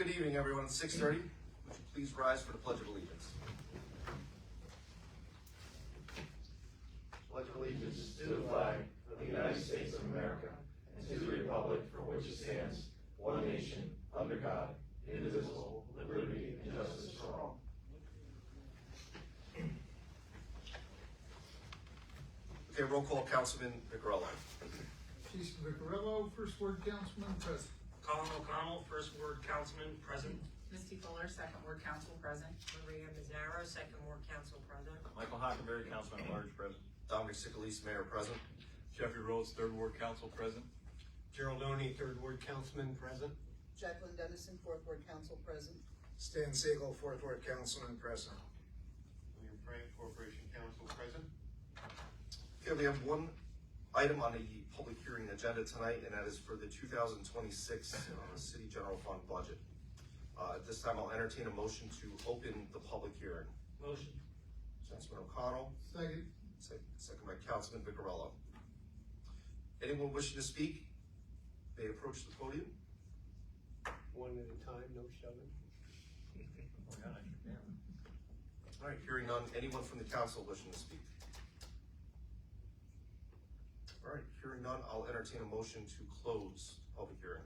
good evening, everyone. It's 6:30. Would you please rise for the Pledge of Allegiance? Pledge allegiance to the flag of the United States of America and to the republic for which it stands, one nation, under God, indivisible, with liberty and justice for all. Okay, roll call, Councilman Vicarello. Chief Vicarello, first ward councilman present. Colin O'Connell, first ward councilman, present. Misty Fuller, second ward council present. Maria Mazzaro, second ward council president. Michael Hockenberry, Councilman at Large, present. Dominic Sicolese, Mayor present. Jeffrey Rhodes, Third Ward Council, present. Gerald Oney, third ward councilman, present. Jacqueline Dennison, fourth ward council present. Stan Siegel, fourth ward councilman present. William Frank, corporation council, present. Okay, we have one item on the public hearing agenda tonight, and that is for the 2026 City General Fund budget. At this time, I'll entertain a motion to open the public hearing. Motion. Councilman O'Connell, Second. second by Councilman Vicarello. Anyone wishing to speak may approach the podium. One at a time, no shoving. All right, hearing none. Anyone from the council wishing to speak? All right, hearing none, I'll entertain a motion to close the public hearing.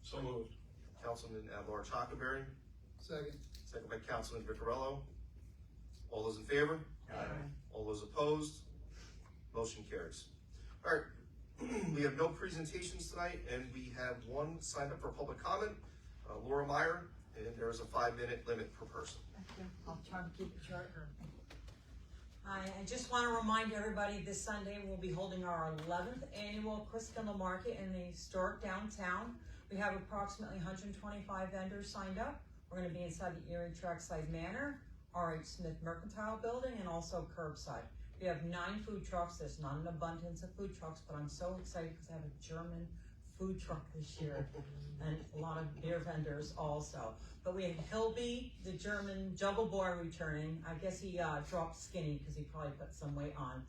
So moved. Councilman at Large Hockenberry, Second. second by Councilman Vicarello. All those in favor? Aye. All those opposed? Motion carries. All right, we have no presentations tonight, and we have one signed up for public comment, Laura Meyer, and there is a 5-minute limit per person. I'll try to keep it short. Hi, I just want to remind everybody this Sunday we'll be holding our 11th annual Christkindle Market in the historic downtown. We have approximately 125 vendors signed up. We're going to be inside the Erie Trackside Manor, R.H. Smith Mercantile Building, and also curbside. We have 9 food trucks. There's not an abundance of food trucks, but I'm so excited because I have a German food truck this year and a lot of beer vendors also. But we have Hilby, the German juggle boy, returning. I guess he dropped skinny because he probably put some weight on.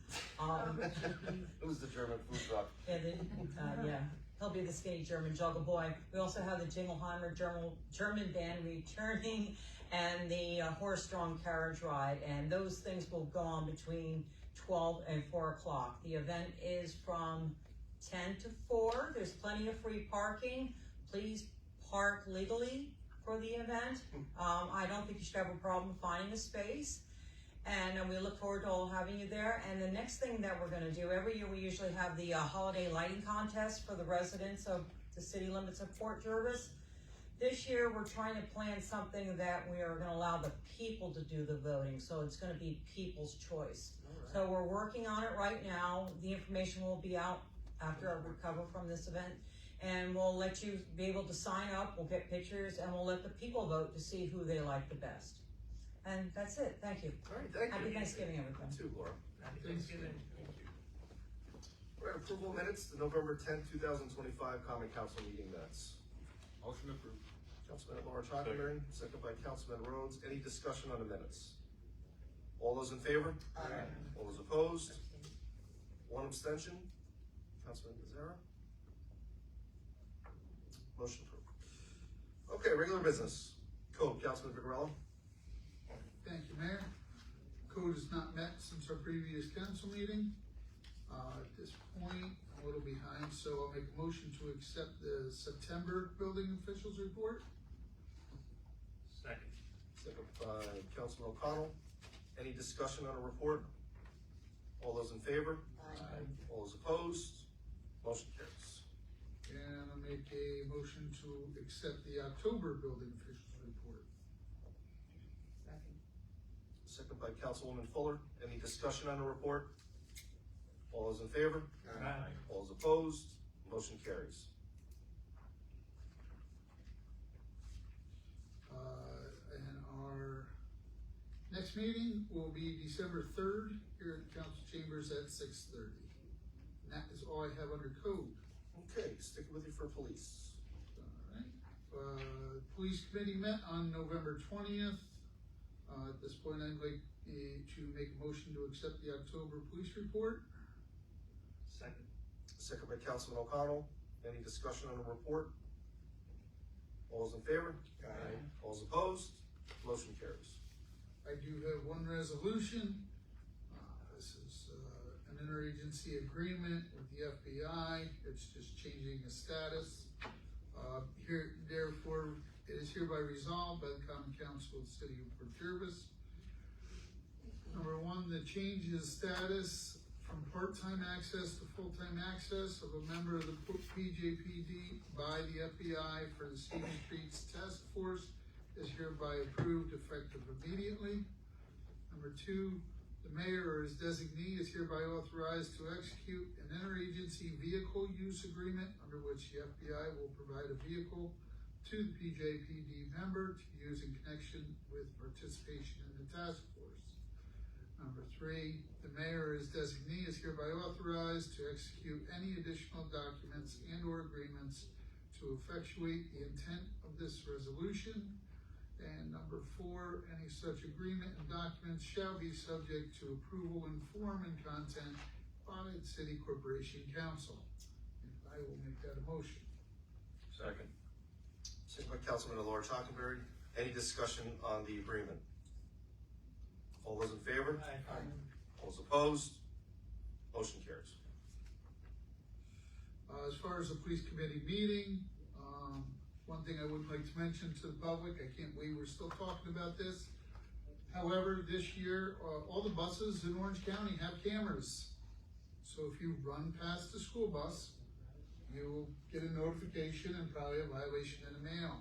It was the German food truck. Yeah, Hilby, the skinny German juggle boy. We also have the Jingleheimer German band returning, and the horse-drawn carriage ride. And those things will go on between 12 and 4 o'clock. The event is from 10 to 4. There's plenty of free parking. Please park legally for the event. I don't think you should have a problem finding a space. And we look forward to all having you there. And the next thing that we're going to do, every year we usually have the holiday lighting contest for the residents of the city limits of Port Jervis. This year we're trying to plan something that we are going to allow the people to do the voting. So it's going to be people's choice. Right. So we're working on it right now. The information will be out after I recover from this event. And we'll let you be able to sign up, we'll get pictures, and we'll let the people vote to see who they like the best. And that's it, thank you. All right, thank you. Happy Thanksgiving, everyone. You too, Laura. Happy Thanksgiving. Thank you. All right, approval minutes, the November 10th, 2025 Common Council meeting minutes. Motion approved. Councilman at Large Hockenberry, second by Councilman Rhodes. Any discussion on the minutes? All those in favor? Aye. All those opposed? One abstention. Councilman Mazzaro. Motion approved. Okay, regular business. Code, Councilman Vicarello. Thank you, Mayor. Code has not met since our previous council meeting. At this point, I'm a little behind, so I'll make a motion to accept the September building officials report. Second. Second by Councilman O'Connell. Any discussion on a report? All those in favor? Aye. All those opposed? Motion carries. And I'll make a motion to accept the October building officials report. Second. Second by Councilwoman Fuller. Any discussion on the report? All those in favor? Aye. All those opposed? Motion carries. And our next meeting will be December 3rd here at the council chambers at 6:30. And that is all I have under code. Okay, sticking with you for police. All right. Police committee met on November 20th. At this point, I'd like to make a motion to accept the October police report. Second. Second by Councilman O'Connell. Any discussion on the report? All those in favor? Aye. All those opposed? Motion carries. I do have one resolution. This is an interagency agreement with the FBI. It's just changing the status. Therefore, it is hereby resolved by the Common Council of the City of Port Jervis. Number one, the change in status from part-time access to full-time access of a member of the PJPD by the FBI for the Stevens Streets Task Force is hereby approved effective immediately. Number two, the mayor or his designee is hereby authorized to execute an interagency vehicle use agreement under which the FBI will provide a vehicle to the PJPD member to use in connection with participation in the task force. Number three, the mayor or his designee is hereby authorized to execute any additional documents and or agreements to effectuate the intent of this resolution. And number four, any such agreement and documents shall be subject to approval in form and content by the City Corporation Council. And I will make that a motion. Second. Second by Councilman at-large Hockenberry. Any discussion on the agreement? All those in favor? Aye. All those opposed? Motion carries. As far as the police committee meeting, one thing I would like to mention to the public, I can't believe we're still talking about this. However, this year, all the buses in Orange County have cameras. So if you run past the school bus, you'll get a notification and probably a violation in the mail.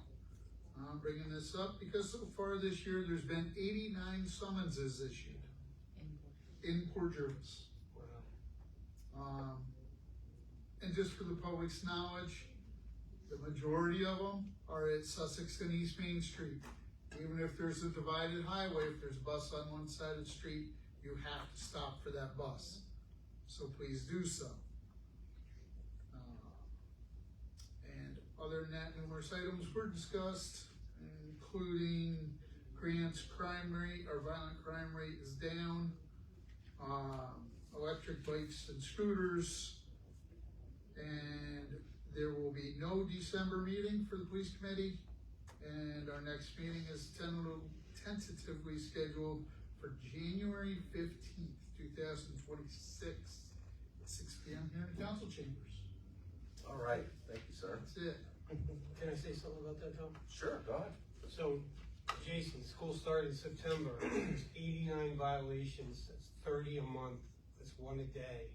I'm bringing this up because so far this year, there's been 89 summonses issued in Port Jervis. And just for the public's knowledge, the majority of them are at Sussex and East Main Street. Even if there's a divided highway, if there's a bus on one side of the street, you have to stop for that bus. So please do so. And other than that, numerous items were discussed, including Grant's crime rate, our violent crime rate is down, electric bikes and scooters, and there will be no December meeting for the police committee, and our next meeting is tentatively scheduled for January 15th, 2026, at 6 p.m. here in the council chambers. All right, thank you, sir. That's it. Can I say something about that, Tom? Sure, go ahead. So, Jason, school started in September, there's 89 violations, that's 30 a month, that's one a day,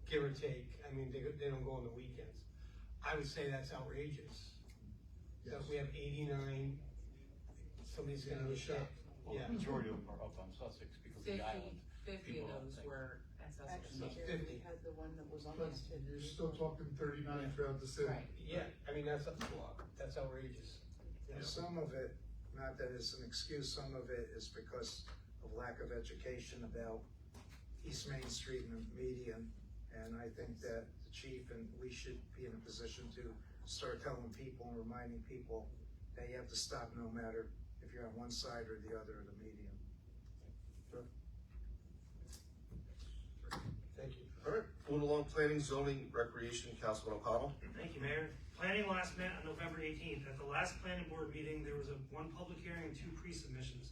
give or take. I mean, they don't go on the weekends. I would say that's outrageous. That we have 89, somebody's gonna get shot. Well, Yeah. the majority of them are up on Sussex because of the island. 50 People of don't those think. were at Sussex. Actually, Jerry, we had the one that was But almost hit. you're still talking 39 throughout the city. Right. Yeah, I mean, that's outrageous. And some of it, not that it's an excuse, some of it is because of lack of education about East Main Street and the median. And I think that the chief and we should be in a position to start telling people and reminding people that you have to stop no matter if you're on one side or the other of the median. Thank you. All right, moving along, planning, zoning, recreation, Councilman O'Connell. Thank you, Mayor. Planning last met on November 18th. At the last planning board meeting, there was one public hearing and 2 pre-submissions.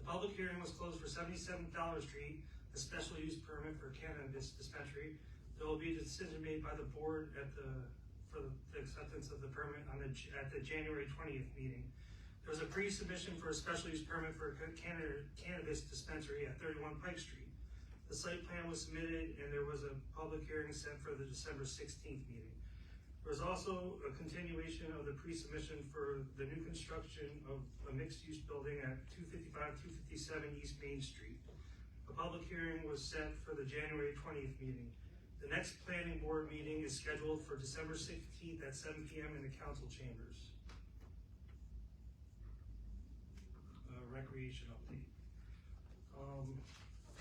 The public hearing was closed for 77 Dollar Street, the special use permit for cannabis dispensary. There will be a decision made by the board for the acceptance of the permit at the January 20th meeting. There was a pre-submission for a special use permit for a cannabis dispensary at 31 Pike Street. The site plan was submitted and there was a public hearing set for the December 16th meeting. There was also a continuation of the pre-submission for the new construction of a mixed-use building at 255-257 East Main Street. A public hearing was set for the January 20th meeting. The next planning board meeting is scheduled for December 16th at 7 p.m. in the council chambers. Recreation update.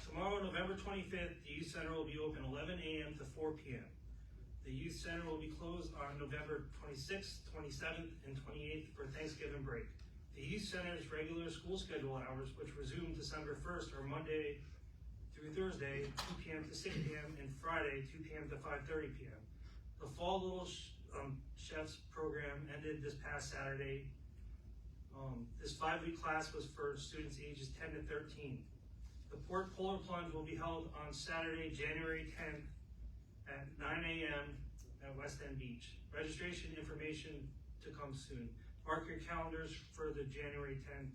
Tomorrow, November 25th, the youth center will be open 11 a.m. to 4 p.m. The youth center will be closed on November 26th, 27th, and 28th for Thanksgiving break. The youth center's regular school schedule hours, which resume December 1st, are Monday through Thursday, 2 p.m. to 6 p.m., and Friday, 2 p.m. to 5:30 p.m. The fall Little chef's program ended this past Saturday. This 5-week class was for students ages 10 to 13. The Polar Plunge will be held on Saturday, January 10th at 9 a.m. at West End Beach. Registration information to come soon. Mark your calendars for the January 10th.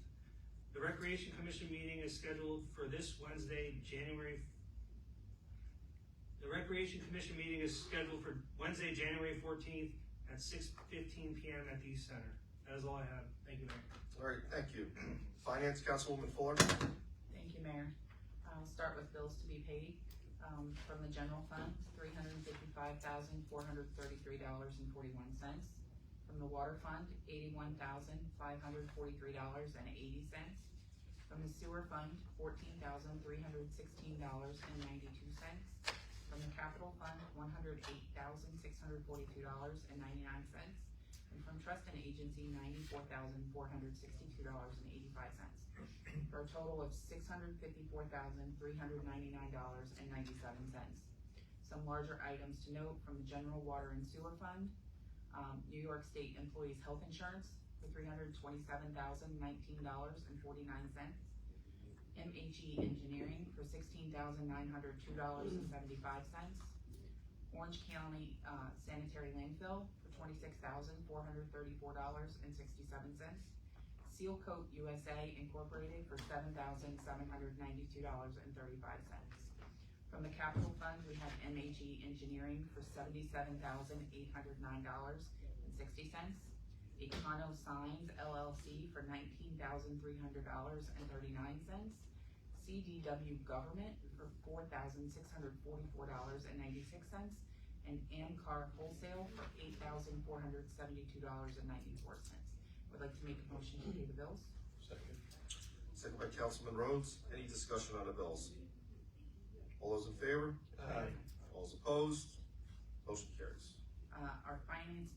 The Recreation Commission meeting is scheduled for this Wednesday, The Recreation Commission meeting is scheduled for Wednesday, January 14th at 6:15 p.m. at the East Center. That is all I have. Thank you, Mayor. All right, thank you. Finance, Councilwoman Fuller. Thank you, Mayor. I'll start with bills to be paid, from the general fund, $355,433.41. From the water fund, $81,543.80. From the sewer fund, $14,316.92. From the capital fund, $108,642.99. And from trust and agency, $94,462.85. For a total of $654,399.97. Some larger items to note from the general water and sewer fund. New York State Employees Health Insurance for $327,019.49. MHE Engineering for $16,902.75. Orange County Sanitary Landfill for $26,434.67. Seal Coat USA Incorporated for $7,792.35. From the capital fund, we have MHE Engineering for $77,809.60. Econo Signs LLC for $19,300.39. CDW Government for $4,644.96. And Amcar Wholesale for $8,472.94. Would like to make a motion to pay the bills. Second. Second by Councilman Rhodes. Any discussion on the bills? All those in favor? Aye. All those opposed? Motion carries. Our finance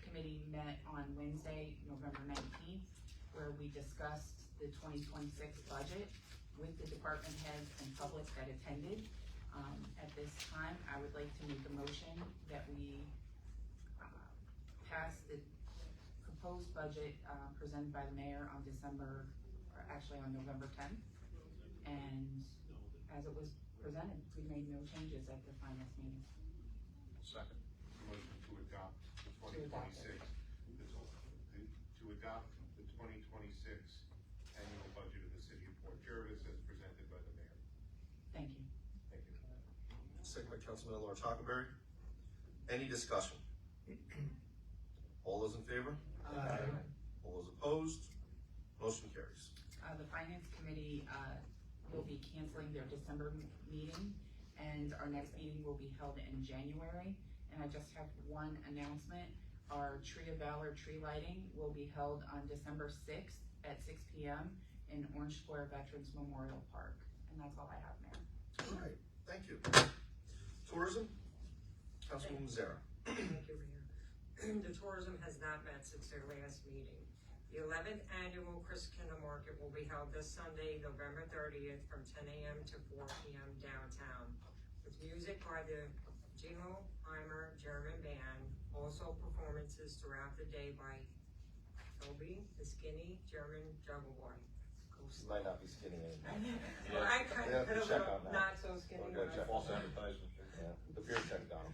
committee met on Wednesday, November 19th, where we discussed the 2026 budget with the department heads and public that attended. At this time, I would like to make a motion that we pass the proposed budget presented by the mayor on November 10th. And as it was presented, we made no changes at the finance meeting. Second. Motion to adopt the To adopt 2026 annual budget of the city of Port Jervis as presented by the mayor. Thank you. Thank you. Second by Councilman Laura Hockenberry. Any discussion? All those in favor? Aye. All those opposed? Motion carries. The finance committee will be canceling their December meeting, and our next meeting will be held in January. And I just have one announcement. Our Tree of Valor tree lighting will be held on December 6th at 6 p.m. in Orange Square Veterans Memorial Park. And that's all I have, Mayor. All right, thank you. Tourism, Councilwoman Zara. Thank you, Mayor. The tourism has not met since their last meeting. The 11th annual Chris Kinder Market will be held this Sunday, November 30th from 10 a.m. to 4 p.m. downtown with music by the Jingleheimer German Band, also performances throughout the day by Toby, the skinny German juggle boy. She might not be skinny anymore. Well, I kind Yeah, of put a check little on that. not so skinny. We'll go when I check. saw False it. advertisement. Yeah, the beer check down.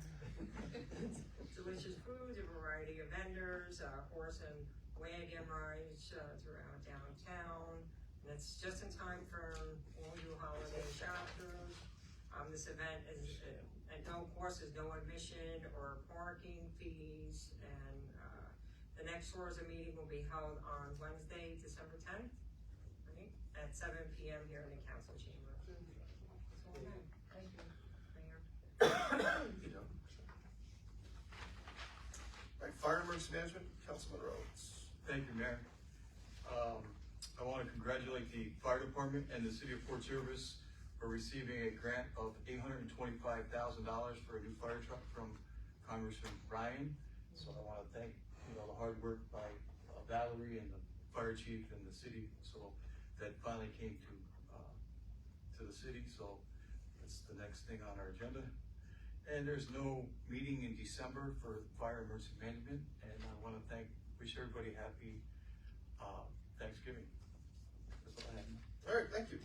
Delicious food, a variety of vendors, horse and wagon rides throughout downtown. And it's just in time for all you holiday shoppers. This event is, at no cost, is no admission or parking fees. And the next tourism meeting will be held on Wednesday, December 10th, right, at 7 p.m. here in the council chamber. That's all I have. Thank you, Mayor. All right, Fire Emergency Management, Councilman Rhodes. Thank you, Mayor. I want to congratulate the fire department and the city of Port Jervis for receiving a grant of $825,000 for a new fire truck from Congressman Ryan. So I want to thank the hard work by Valerie and the fire chief and the city. So that finally came to the city. So that's the next thing on our agenda. And there's no meeting in December for fire emergency management, and I wanna wish everybody happy, Thanksgiving. That's all I have. All right, thank you.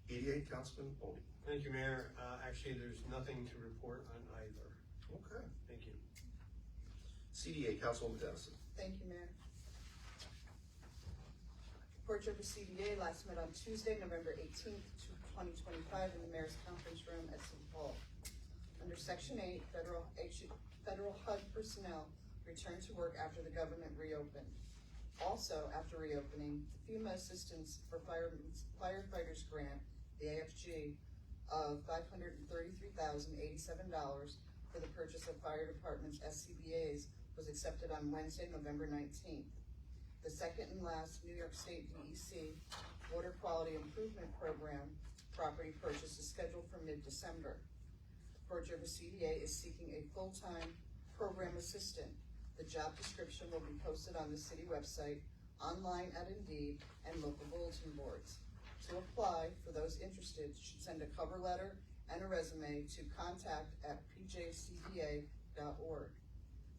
EDA, Councilman Bode. Thank you, Mayor. Actually, there's nothing to report on either. Okay. Thank you. CDA, Councilwoman Dennison. Thank you, Mayor. Port Jervis CDA last met on Tuesday, November 18th, 2025 in the Mayor's Conference Room at City Hall. Under Section 8, federal HUD personnel returned to work after the government reopened. Also, after reopening, the FEMA Assistance for Firefighters Grant, the AFG, of $533,087 for the purchase of fire department's SCBA's was accepted on Wednesday, November 19th. The second and last New York State DEC Water Quality Improvement Program property purchase is scheduled for mid-December. Port Jervis CDA is seeking a full-time program assistant. The job description will be posted on the city website, online at Indeed, and local bulletin boards. To apply, for those interested, should send a cover letter and a resume to contact@pjcda.org.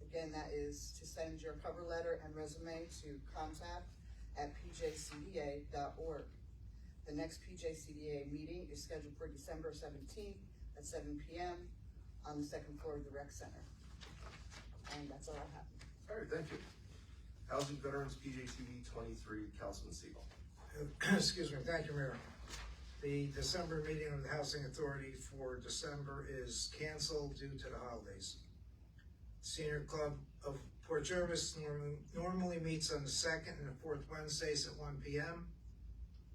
Again, that is to send your cover letter and resume to contact@pjcda.org. The next PJCDA meeting is scheduled for December 17th at 7 p.m. on the second floor of the rec center. And that's all I have. All right, thank you. Housing Veterans, PJTV 23, Councilman Siegel. Excuse me, thank you, Mayor. The December meeting of the Housing Authority for December is canceled due to the holidays. Senior Club of Port Jervis normally meets on the second and the fourth Wednesdays at 1 p.m.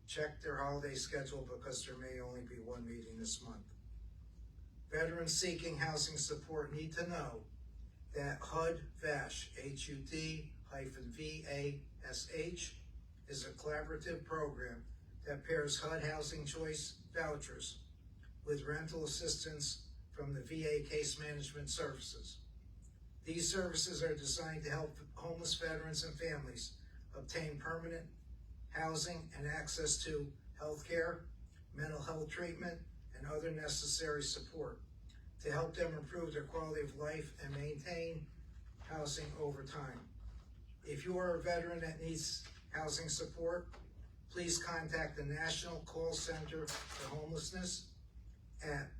Check their holiday schedule because there may only be one meeting this month. Veterans seeking housing support need to know that HUD-VASH, HUD-VASH, is a collaborative program that pairs HUD Housing Choice vouchers with rental assistance from the VA Case Management Services. These services are designed to help homeless veterans and families obtain permanent housing and access to health care, mental health treatment, and other necessary support to help them improve their quality of life and maintain housing over time. If you are a veteran that needs housing support, please contact the National Call Center for Homelessness at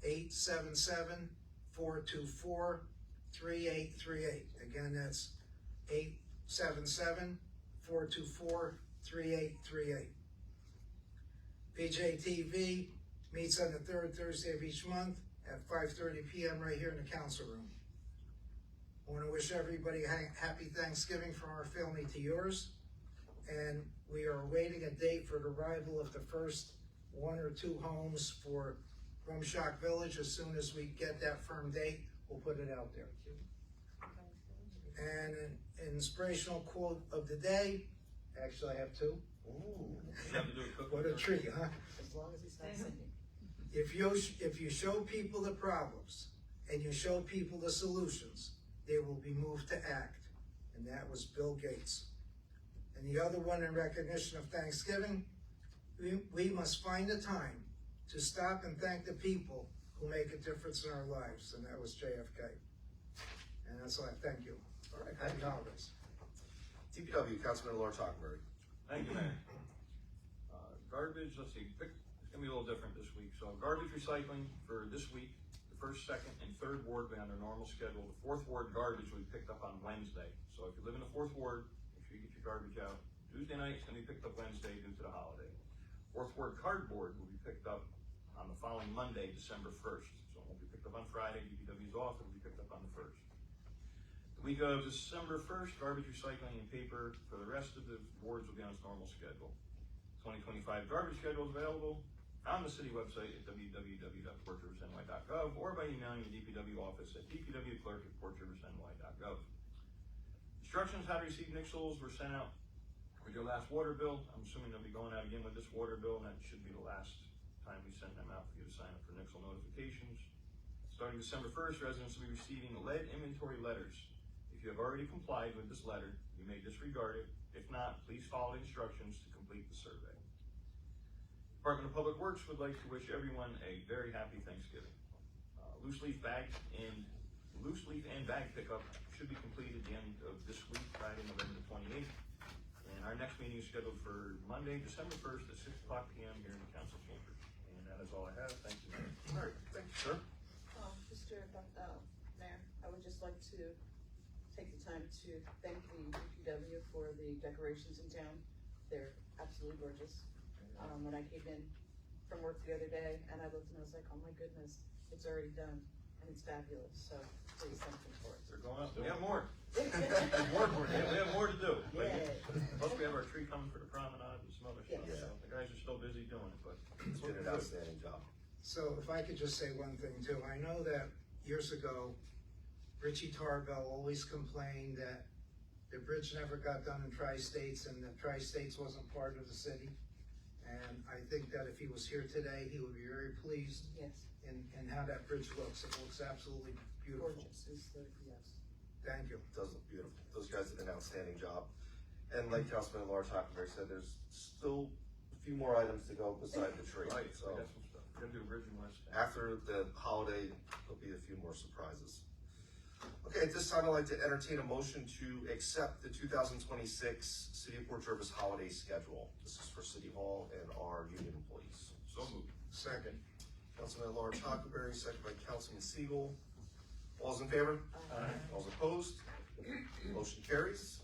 877-424-3838. Again, that's 877-424-3838. PJTV meets on the third Thursday of each month at 5:30 p.m. right here in the council room. I want to wish everybody a happy Thanksgiving from our family to yours. And we are awaiting a date for the arrival of the first 1 or 2 homes for Rumshock Village. As soon as we get that firm date, we'll put it out there. And an inspirational quote of the day, actually I have 2. Ooh. What a treat, huh? As long as he's not singing. If you show people the problems and you show people the solutions, they will be moved to act. And that was Bill Gates. And the other one, in recognition of Thanksgiving, we must find the time to stop and thank the people who make a difference in our lives. And that was JFK. And that's all I thank you. All right, Happy thank you. holidays. DPW, Councilman Laura Tockenberry. Thank you, Mayor. Garbage, let's see, it's gonna be a little different this week. So garbage recycling for this week, the first, second, and third ward will be on their normal schedule. The fourth ward garbage will be picked up on Wednesday. So if you live in the fourth ward, make sure you get your garbage out. Tuesday night, it's gonna be picked up Wednesday due to the holiday. Fourth ward cardboard will be picked up on the following Monday, December 1st. So it won't be picked up on Friday, DPW's off, it will be picked up on the 1st. The week of December 1st, garbage recycling and paper for the rest of the wards will be on its normal schedule. 2025 garbage schedule is available on the city website at www.portriversny.gov or by emailing the DPW office at dpwclerk@portriversny.gov. Instructions how to receive nixels were sent out with your last water bill. I'm assuming they'll be going out again with this water bill, and that should be the last time we send them out for you to sign up for nixel notifications. Starting December 1st, residents will be receiving lead inventory letters. If you have already complied with this letter, you may disregard it. If not, please follow the instructions to complete the survey. Department of Public Works would like to wish everyone a very happy Thanksgiving. Loose leaf and bag pickup should be completed at the end of this week, Friday, November 28th. And our next meeting is scheduled for Monday, December 1st at 6 o'clock p.m. here in the council chambers. And that is all I have. Thank you, Mayor. All right, thank you, sir. Mr. Mayor, I would just like to take the time to thank the DPW for the decorations in town. They're absolutely gorgeous. When I came in from work the other day and I looked and I was like, oh my goodness, it's already done and it's fabulous, so please thank them for it. They're going up. We have more. We have more to do. Plus we have our tree coming for the promenade and some other stuff. Yes. So the guys are still busy doing it, but it's Did looking an good. outstanding job. So if I could just say one thing too, I know that years ago, Richie Tarbell always complained that the bridge never got done in Tri-States and that Tri-States wasn't part of the city. And I think that if he was here today, he would be very pleased Yes, in how that bridge looks. It looks absolutely beautiful. gorgeous, yes. Thank you. It does look beautiful. Those guys did an outstanding job. And like Councilman Laura Hockenberry said, there's still a few more items to go beside the tree. Right, So we got some stuff. We're gonna do Bridge and West. after the holiday, there'll be a few more surprises. Okay, at this time, I'd like to entertain a motion to accept the 2026 City of Port Jervis holiday schedule. This is for City Hall and our union employees. So moved. Second. Councilman Laura Hockenberry, second by Councilman Siegel. All's in favor? All's opposed? Motion carries.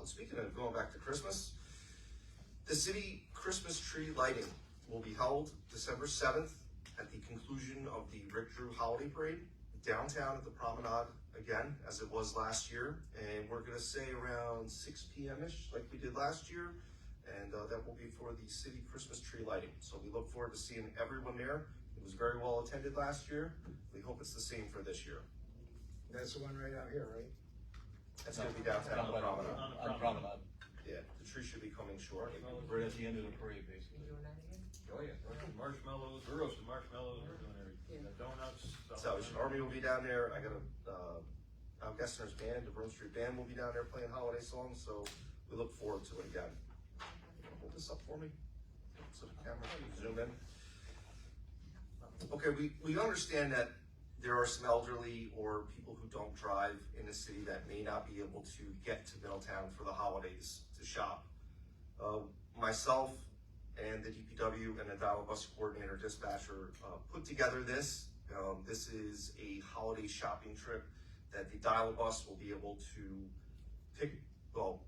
Speaking of going back to Christmas, the city Christmas tree lighting will be held December 7th at the conclusion of the Rick Drew Holiday Parade downtown at the Promenade again, as it was last year. And we're gonna say around 6 p.m.-ish, like we did last year. And that will be for the city Christmas tree lighting. So we look forward to seeing everyone there. It was very well attended last year. We hope it's the same for this year. That's the one right out here, right? It's gonna be downtown on the Promenade. On the promenade. Yeah, the tree should be coming shortly. Right at the end of the parade, basically. You doing that again? Oh, yeah. Marshmallows, we're roasting marshmallows, we're doing everything. Yeah. Donuts. Salvation Army will be down there. I got a, Al Gessner's band, the Broome Street Band will be down there playing holiday songs, so we look forward to it again. Hold this up for me, so the camera can zoom in. Okay, we understand that there are some elderly or people who don't drive in the city that may not be able to get to Middletown for the holidays to shop. Myself and the DPW and the Dial Bus Coordinator Dispatcher put together this. This is a holiday shopping trip that the Dial Bus will be able to pick. Well,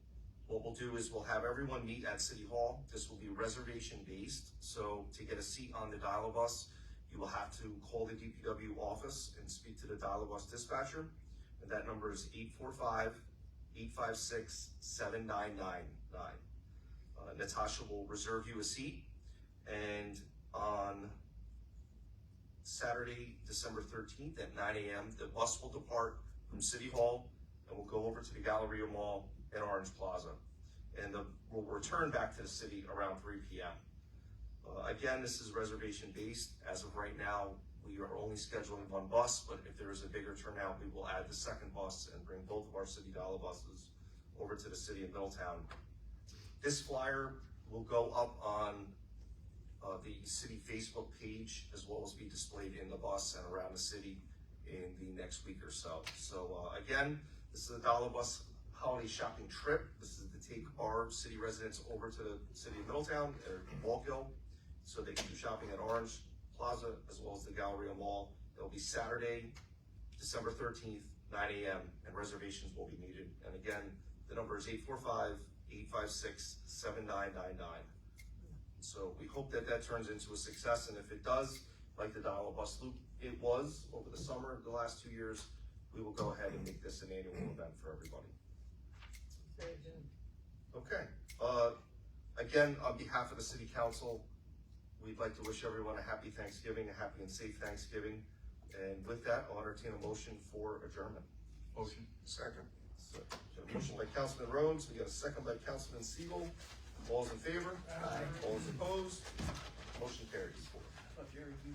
what we'll do is we'll have everyone meet at City Hall. This will be reservation based. So to get a seat on the Dial Bus, you will have to call the DPW office and speak to the Dial Bus dispatcher. And that number is 845-856-7999. Natasha will reserve you a seat. And on Saturday, December 13th at 9 a.m., the bus will depart from City Hall and will go over to the Galleria Mall and Orange Plaza. And we'll return back to the city around 3 p.m. Again, this is reservation based. As of right now, we are only scheduling one bus, but if there is a bigger turnout, we will add the second bus and bring both of our city Dial buses over to the city of Middletown. This flyer will go up on the city Facebook page, as well as be displayed in the bus and around the city in the next week or so. So again, this is a Dial Bus holiday shopping trip. This is to take our city residents over to the city of Middletown or Wallkill, so they can do shopping at Orange Plaza as well as the Galleria Mall. It'll be Saturday, December 13th, 9 a.m., and reservations will be needed. And again, the number is 845-856-7999. So we hope that that turns into a success, and if it does, like the Dial Bus Loop, it was over the summer, the last 2 years, we will go ahead and make this an annual event for everybody. Very good. Okay, again, on behalf of the City Council, we'd like to wish everyone a happy Thanksgiving, a happy and safe Thanksgiving. And with that, I'll entertain a motion for adjournment. Motion. Second. So, a motion by Councilman Rhodes, we got a second by Councilman Siegel. All's in favor? Aye. All's opposed? Motion carries. I thought Jerry, you